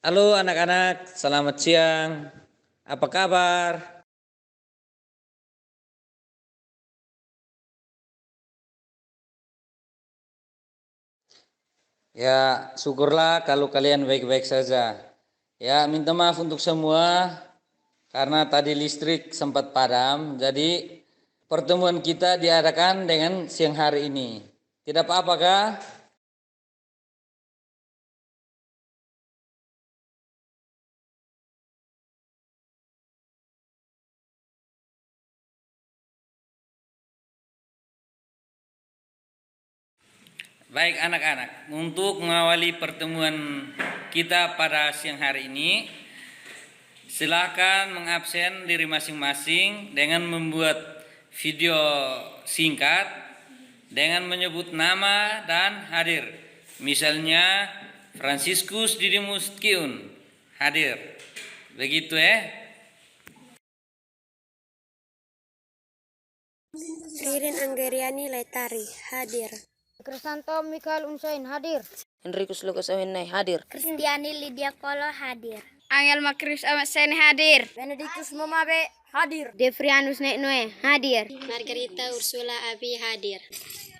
Halo anak-anak, selamat siang. Apa kabar? Ya, syukurlah kalau kalian baik-baik saja. Ya, minta maaf untuk semua karena tadi listrik sempat padam. Jadi pertemuan kita diadakan dengan siang hari ini. Tidak apa-apa kah? Baik anak-anak, untuk mengawali pertemuan kita pada siang hari ini, silakan mengabsen diri masing-masing dengan membuat video singkat dengan menyebut nama dan hadir. Misalnya Franciscus Didymus Kiun hadir. Begitu ya. Ririn Anggeriani Letari hadir. Krisanto Mikael Unsain hadir. Henrikus Lukas Awenai hadir. Kristiani Lydia Kolo hadir. Angel Makris Amasene hadir. Benedictus Momabe hadir. Devrianus Neknoe hadir. Margarita Ursula Abi hadir.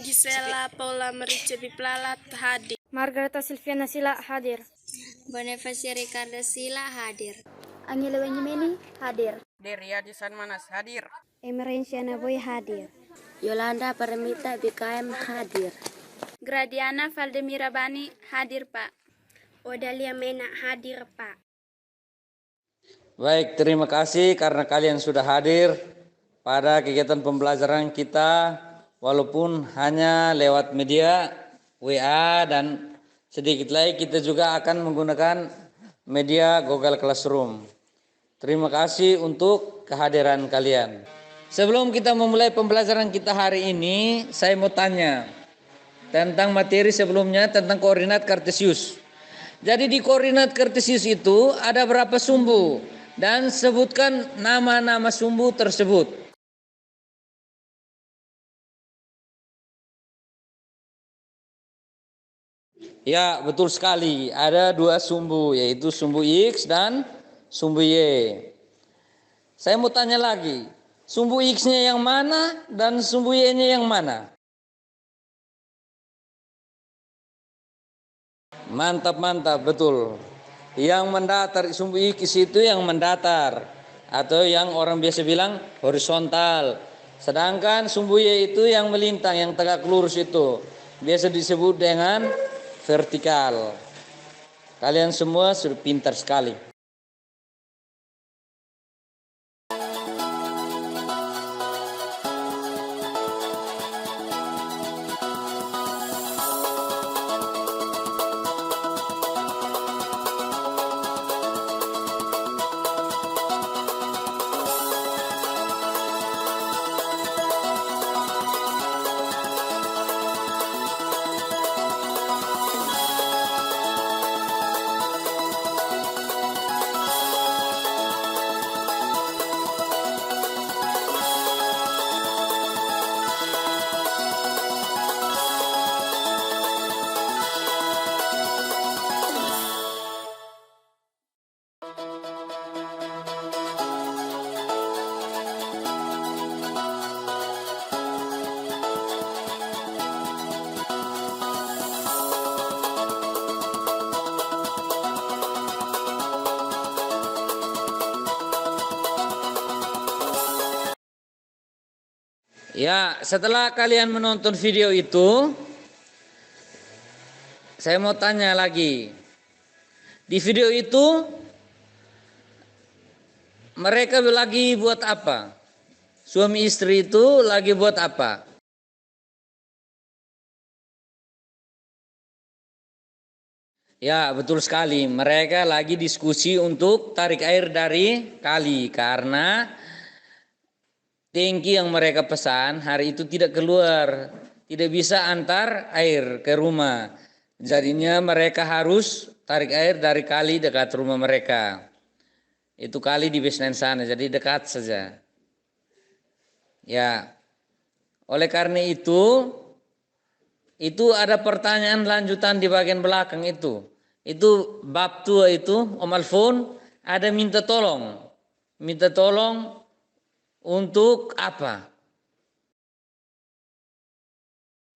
Gisela Paula Merice Biplalat hadir. Margareta Silviana Sila hadir. Bonifacia Ricardo Sila hadir. Angela Wenyemeni hadir. Deria Sanmanas hadir. Emerensiana Boy hadir. Yolanda Paramita BKM hadir. Gradiana Valdemira Bani hadir Pak. Odalia Mena hadir Pak. Baik, terima kasih karena kalian sudah hadir pada kegiatan pembelajaran kita walaupun hanya lewat media WA dan sedikit lagi kita juga akan menggunakan media Google Classroom. Terima kasih untuk kehadiran kalian. Sebelum kita memulai pembelajaran kita hari ini, saya mau tanya tentang materi sebelumnya tentang koordinat kartesius. Jadi di koordinat kartesius itu ada berapa sumbu dan sebutkan nama-nama sumbu tersebut. Ya, betul sekali. Ada dua sumbu, yaitu sumbu X dan sumbu Y. Saya mau tanya lagi, sumbu X-nya yang mana dan sumbu Y-nya yang mana? Mantap, betul. Yang mendatar, sumbu X itu yang mendatar atau yang orang biasa bilang horizontal. Sedangkan sumbu Y itu yang melintang, yang tegak lurus itu biasa disebut dengan vertikal. Kalian semua sudah pintar sekali. Ya, setelah kalian menonton video itu, saya mau tanya lagi. Di video itu, mereka lagi buat apa? Suami istri itu lagi buat apa? Ya, betul sekali. Mereka lagi diskusi untuk tarik air dari kali karena tangki yang mereka pesan hari itu tidak keluar, tidak bisa antar air ke rumah. Jadinya mereka harus tarik air dari kali dekat rumah mereka. Itu kali di Besnan sana, jadi dekat saja. Ya, oleh karena itu ada pertanyaan lanjutan di bagian belakang itu. Itu bab 2 itu Om Alfon ada minta tolong. Minta tolong untuk apa?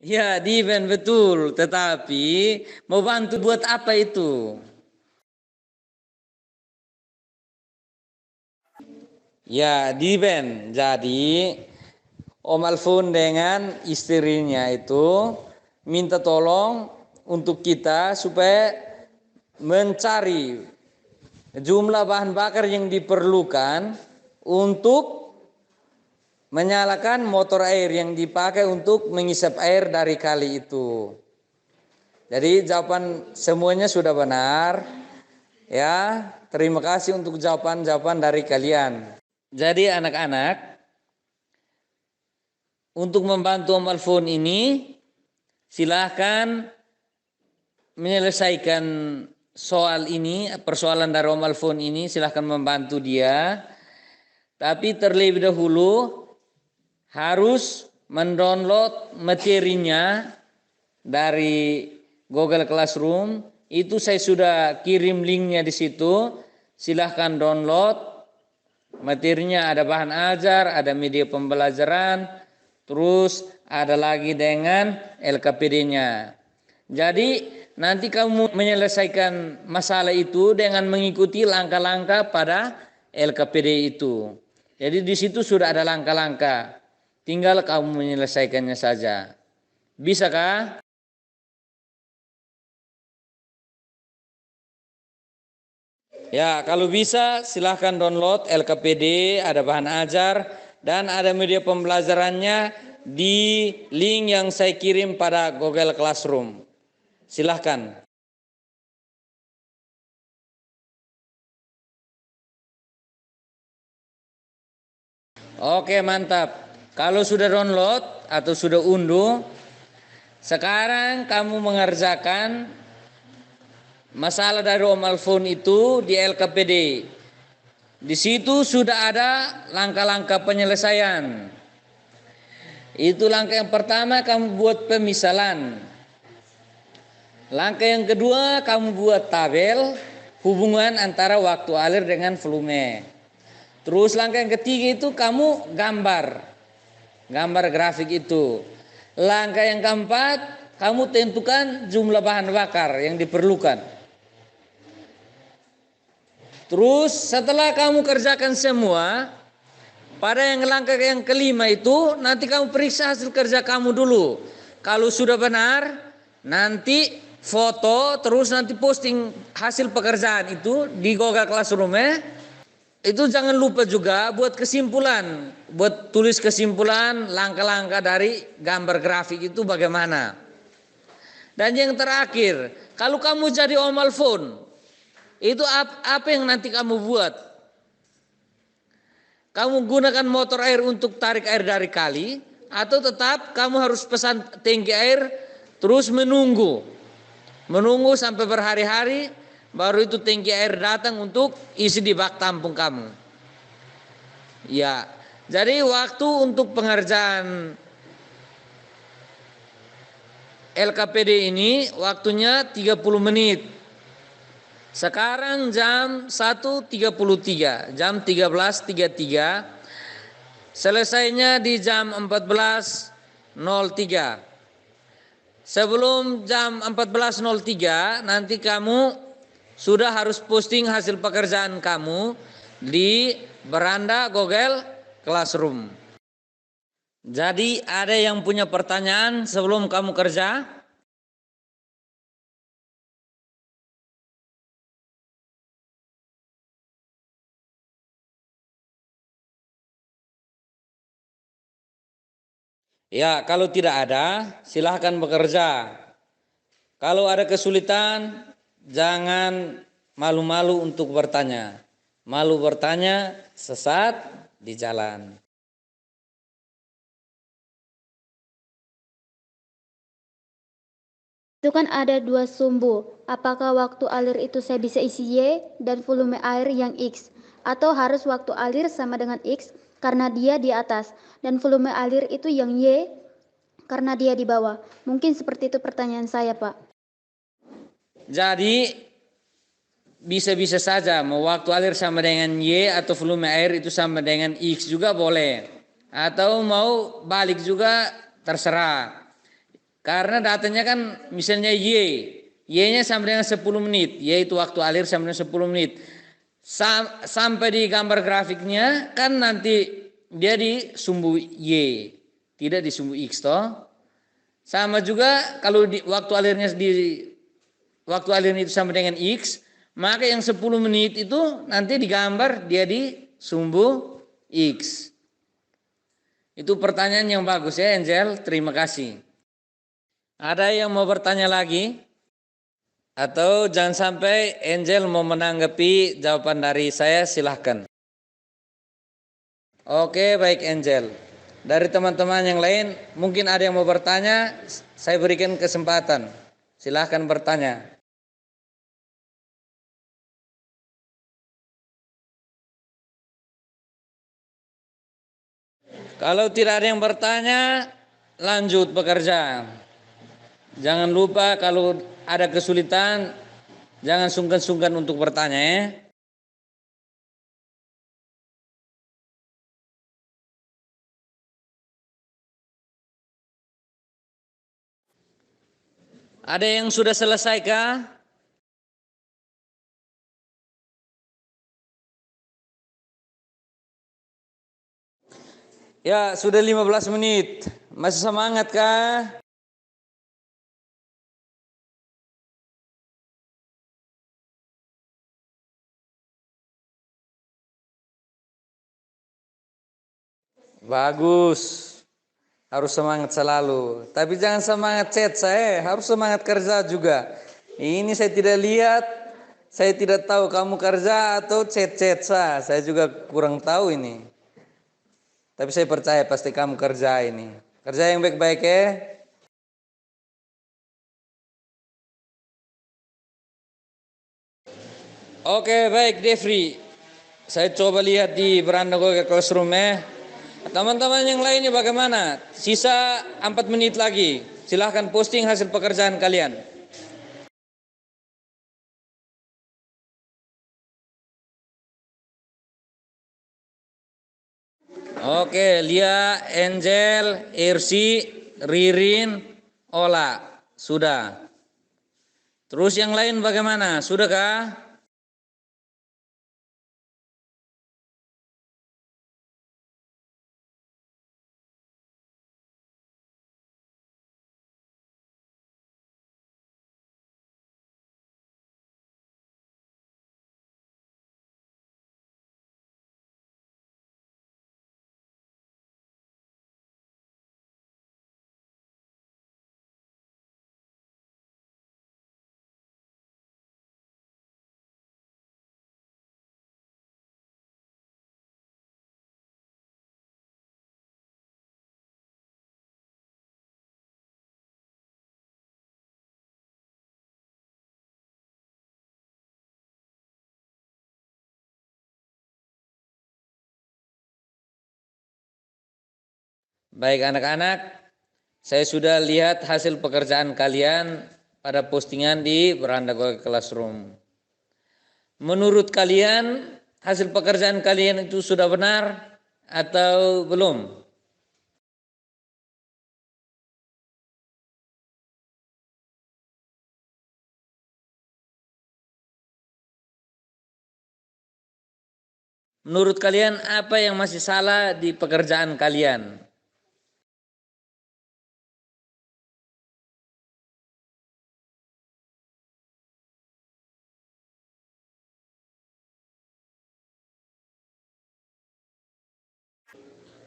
Ya, Diven betul. Tetapi mau bantu buat apa itu? Ya, Diven. Jadi Om Alfon dengan istrinya itu minta tolong untuk kita supaya mencari jumlah bahan bakar yang diperlukan untuk menyalakan motor air yang dipakai untuk mengisap air dari kali itu. Jadi jawaban semuanya sudah benar. Ya, terima kasih untuk jawaban-jawaban dari kalian. Jadi anak-anak, untuk membantu Om Alfon ini, silahkan menyelesaikan soal ini, persoalan dari Om Alfon ini, silahkan membantu dia. Tapi terlebih dahulu harus mendownload materinya dari Google Classroom. Itu saya sudah kirim linknya di situ. Silahkan download. Materinya ada bahan ajar, ada media pembelajaran, terus ada lagi dengan LKPD-nya. Jadi nanti kamu menyelesaikan masalah itu dengan mengikuti langkah-langkah pada LKPD itu. Jadi di situ sudah ada langkah-langkah. Tinggal kamu menyelesaikannya saja. Bisakah? Ya, kalau bisa silahkan download LKPD, ada bahan ajar, dan ada media pembelajarannya di link yang saya kirim pada Google Classroom. Silahkan. Oke, mantap. Kalau sudah download atau sudah unduh, sekarang kamu mengerjakan masalah dari Om Alfon itu di LKPD. Di situ sudah ada langkah-langkah penyelesaian. Itu langkah yang pertama, kamu buat pemisalan. Langkah yang kedua, kamu buat tabel hubungan antara waktu alir dengan volume. Terus langkah yang ketiga itu kamu gambar grafik itu. Langkah yang keempat, kamu tentukan jumlah bahan bakar yang diperlukan. Terus setelah kamu kerjakan semua, pada yang langkah yang kelima itu nanti kamu periksa hasil kerja kamu dulu. Kalau sudah benar, nanti foto, terus nanti posting hasil pekerjaan itu di Google Classroom. Itu jangan lupa juga buat kesimpulan, buat tulis kesimpulan langkah-langkah dari gambar grafik itu bagaimana. Dan yang terakhir, kalau kamu jadi Om Alfon, itu apa yang nanti kamu buat? Kamu gunakan motor air untuk tarik air dari kali, atau tetap kamu harus pesan tangki air terus menunggu sampai berhari-hari baru itu tangki air datang untuk isi di bak tampung kamu. Ya, jadi waktu untuk pengerjaan LKPD ini waktunya 30 menit. Sekarang jam 1.33, jam 13.33. Selesainya di jam 14.03. Sebelum jam 14.03 nanti kamu sudah harus posting hasil pekerjaan kamu di beranda Google Classroom. Jadi ada yang punya pertanyaan sebelum kamu kerja? Ya, kalau tidak ada, silahkan bekerja. Kalau ada kesulitan, jangan malu-malu untuk bertanya. Malu bertanya, sesat di jalan. Itu kan ada 2 sumbu. Apakah waktu alir itu saya bisa isi Y dan volume air yang X? Atau harus waktu alir sama dengan X karena dia di atas dan volume alir itu yang Y karena dia di bawah? Mungkin seperti itu pertanyaan saya, Pak. Jadi bisa-bisa saja, mau waktu alir sama dengan Y atau volume air itu sama dengan X juga boleh. Atau mau balik juga terserah. Karena datanya kan misalnya Y-nya sama dengan 10 menit, Y itu waktu alir sama dengan 10 menit. Sampai di gambar grafiknya kan nanti dia di sumbu Y, tidak di sumbu X toh. Sama juga kalau di waktu alirnya itu sama dengan X, maka yang 10 menit itu nanti digambar dia di sumbu X. Itu pertanyaan yang bagus ya Angel, terima kasih. Ada yang mau bertanya lagi? Atau jangan sampai Angel mau menanggapi jawaban dari saya, silahkan. Oke, baik Angel. Dari teman-teman yang lain, mungkin ada yang mau bertanya, saya berikan kesempatan. Silahkan bertanya. Kalau tidak ada yang bertanya, lanjut bekerja. Jangan lupa kalau ada kesulitan, jangan sungkan-sungkan untuk bertanya ya. Ada yang sudah selesai kah? Ya, sudah 15 menit. Masih semangat kah? Bagus. Harus semangat selalu. Tapi jangan semangat chat saya, harus semangat kerja juga. Ini saya tidak lihat, saya tidak tahu kamu kerja atau chat-chat saya. Saya juga kurang tahu ini. Tapi saya percaya pasti kamu kerja ini. Kerja yang baik-baik ya. Oke, baik Devri. Saya coba lihat di beranda Google Classroom ya. Teman-teman yang lainnya bagaimana? Sisa 4 menit lagi. Silahkan posting hasil pekerjaan kalian. Oke, Lia, Angel, Irsi, Ririn, Ola. Sudah. Terus yang lain bagaimana? Sudahkah? Baik anak-anak, saya sudah lihat hasil pekerjaan kalian pada postingan di beranda Google Classroom. Menurut kalian hasil pekerjaan kalian itu sudah benar atau belum? Menurut kalian apa yang masih salah di pekerjaan kalian?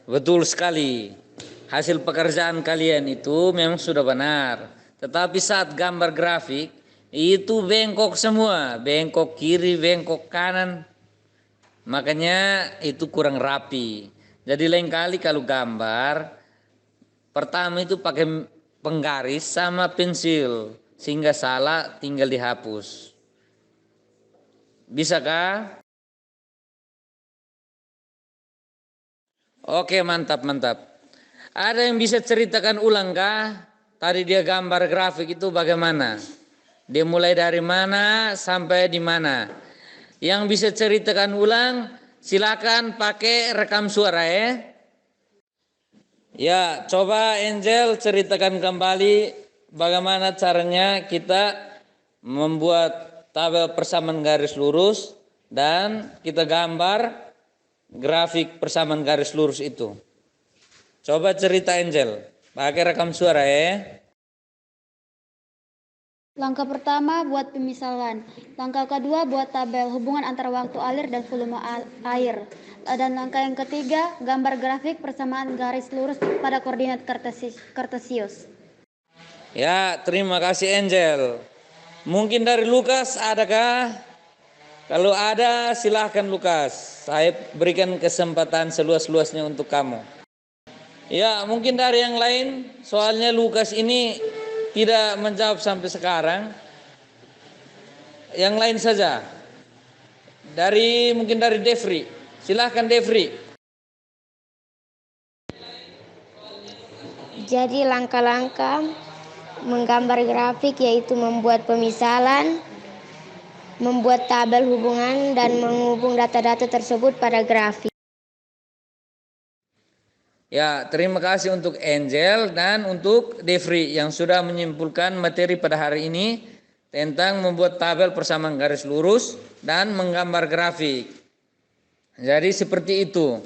Betul sekali. Hasil pekerjaan kalian itu memang sudah benar. Tetapi saat gambar grafik itu bengkok semua, bengkok kiri, bengkok kanan. Makanya itu kurang rapi. Jadi lain kali kalau gambar, pertama itu pakai penggaris sama pensil, sehingga salah tinggal dihapus. Bisakah? Oke, mantap, mantap. Ada yang bisa ceritakan ulang kah? Tadi dia gambar grafik itu bagaimana? Dia mulai dari mana sampai di mana? Yang bisa ceritakan ulang, silakan pakai rekam suara ya. Ya, coba Angel ceritakan kembali bagaimana caranya kita membuat tabel persamaan garis lurus dan kita gambar grafik persamaan garis lurus itu. Coba cerita Angel, pakai rekam suara ya. Langkah pertama buat pemisalan. Langkah kedua buat tabel hubungan antara waktu alir dan volume air. Dan langkah yang ketiga, gambar grafik persamaan garis lurus pada koordinat kartesius. Ya, terima kasih Angel. Mungkin dari Lukas adakah? Kalau ada silahkan Lukas. Saya berikan kesempatan seluas-luasnya untuk kamu. Ya, mungkin dari yang lain. Soalnya Lukas ini tidak menjawab sampai sekarang. Yang lain saja. Mungkin dari Devri. Silahkan Devri. Jadi langkah-langkah menggambar grafik yaitu membuat pemisalan, membuat tabel hubungan, dan menghubung data-data tersebut pada grafik. Ya, terima kasih untuk Angel dan untuk Devri yang sudah menyimpulkan materi pada hari ini tentang membuat tabel persamaan garis lurus dan menggambar grafik. Jadi seperti itu.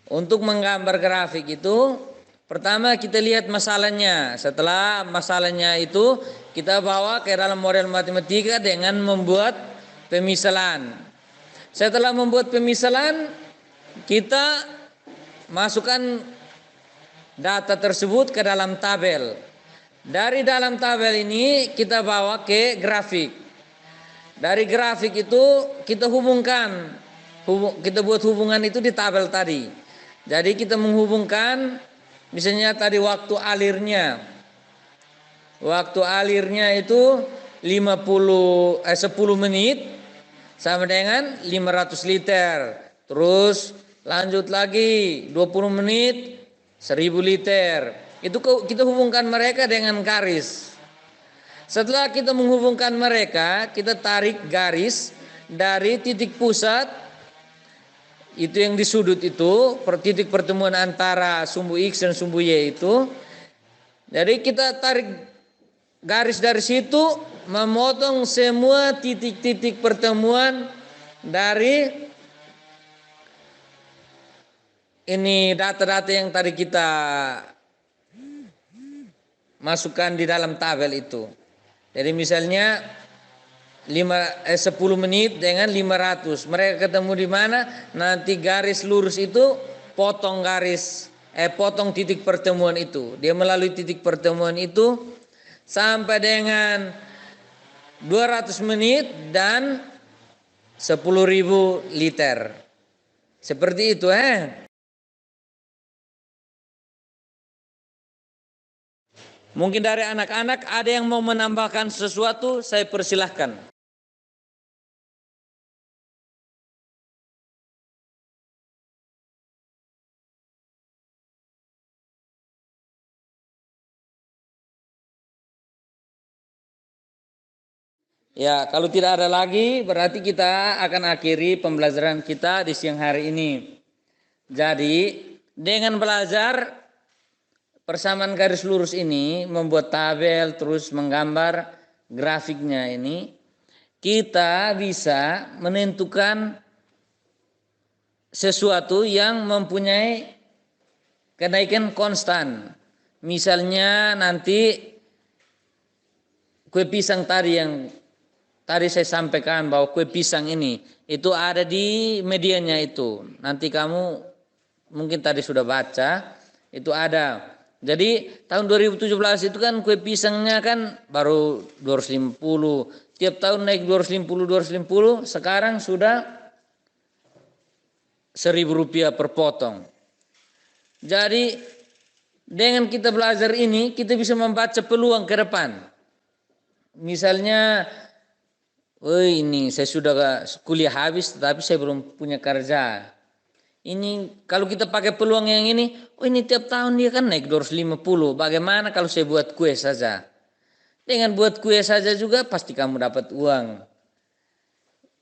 Untuk menggambar grafik itu, pertama kita lihat masalahnya. Setelah masalahnya itu, kita bawa ke dalam model matematika dengan membuat pemisalan. Setelah membuat pemisalan, kita masukkan data tersebut ke dalam tabel. Dari dalam tabel ini kita bawa ke grafik. Dari grafik itu kita hubungkan, kita buat hubungan itu di tabel tadi. Jadi kita menghubungkan misalnya tadi waktu alirnya. Waktu alirnya itu 10 menit sama dengan 500 liter. Terus lanjut lagi 20 menit 1000 liter. Itu kita hubungkan mereka dengan garis. Setelah kita menghubungkan mereka, kita tarik garis dari titik pusat itu yang di sudut itu, titik pertemuan antara sumbu X dan sumbu Y itu. Jadi kita tarik garis dari situ, memotong semua titik-titik pertemuan dari ini data-data yang tadi kita masukkan di dalam tabel itu. Jadi misalnya 10 menit dengan 500. Mereka ketemu di mana? Nanti garis lurus itu potong potong titik pertemuan itu. Dia melalui titik pertemuan itu sampai dengan 200 menit dan 10.000 liter. Seperti itu Mungkin dari anak-anak ada yang mau menambahkan sesuatu, saya persilahkan. Ya, kalau tidak ada lagi berarti kita akan akhiri pembelajaran kita di siang hari ini. Jadi, dengan belajar persamaan garis lurus ini, membuat tabel, terus menggambar grafiknya ini, kita bisa menentukan sesuatu yang mempunyai kenaikan konstan. Misalnya nanti kue pisang tadi yang tadi saya sampaikan bahwa kue pisang ini itu ada di medianya itu. Nanti kamu mungkin tadi sudah baca, itu ada. Jadi tahun 2017 itu kan kue pisangnya kan baru 250. Tiap tahun naik 250, sekarang sudah Rp1.000 per potong. Jadi dengan kita belajar ini kita bisa membaca peluang ke depan. Misalnya, ini saya sudah kuliah habis tetapi saya belum punya kerja. Ini kalau kita pakai peluang yang ini, ini tiap tahun dia kan naik 250. Bagaimana kalau saya buat kue saja? Dengan buat kue saja juga pasti kamu dapat uang.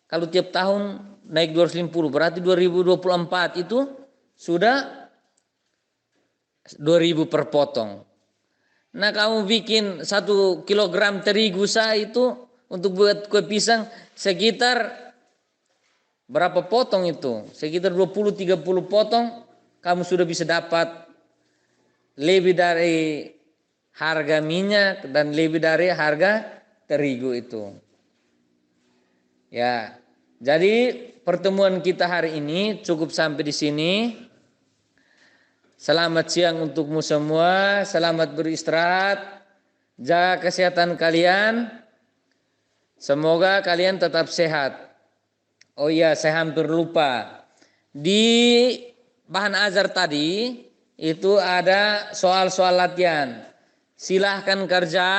Kalau tiap tahun naik 250, berarti 2024 itu sudah 2.000 per potong. Nah, kamu bikin 1 kilogram terigu itu untuk buat kue pisang sekitar berapa potong itu? Sekitar 20-30 potong, kamu sudah bisa dapat lebih dari harga minyak dan lebih dari harga terigu itu. Ya, jadi pertemuan kita hari ini cukup sampai di sini. Selamat siang untukmu semua, selamat beristirahat, jaga kesehatan kalian, semoga kalian tetap sehat. Oh iya, saya hampir lupa, di bahan ajar tadi itu ada soal-soal latihan, silahkan kerja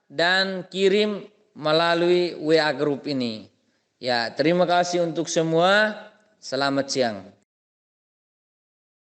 dan kirim melalui WA grup ini. Ya, terima kasih untuk semua, selamat siang.